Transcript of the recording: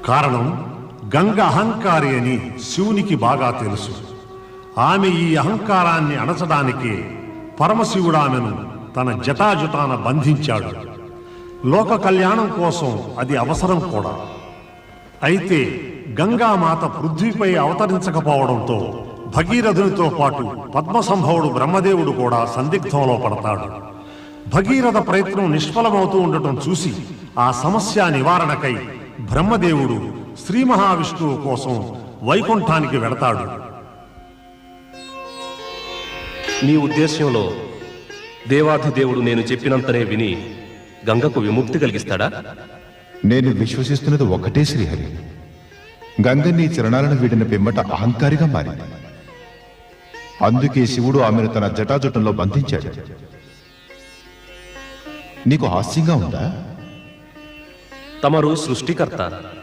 కారణం గంగ అహంకారి అని శివునికి బాగా తెలుసు. ఆమె ఈ అహంకారాన్ని అణచడానికే పరమశివుడు ఆమెను తన జటాజుటాన బంధించాడు. లోక కళ్యాణం కోసం అది అవసరం కూడా. అయితే గంగామాత పృథ్వీపై అవతరించకపోవడంతో భగీరథునితో పాటు పద్మసంభవుడు బ్రహ్మదేవుడు కూడా సందిగ్ధంలో పడతాడు. భగీరథ ప్రయత్నం నిష్ఫలమవుతూ ఉండటం చూసి ఆ సమస్య నివారణకై బ్రహ్మదేవుడు శ్రీ మహావిష్ణువు కోసం వైకుంఠానికి వెడతాడు. నీ ఉద్దేశ్యంలో దేవాధిదేవుడు నేను చెప్పినంతనే విని గంగకు విముక్తి కలిగిస్తాడా? నేను విశ్వసిస్తున్నది ఒకటే శ్రీహరి. గంగ నీ చరణాలను వీడిన పిమ్మట అహంకారిగా మారింది. అందుకే శివుడు ఆమెను తన జటాజుటంలో బంధించాడు. నీకు హాస్యంగా ఉందా? తమరు సృష్టికర్త,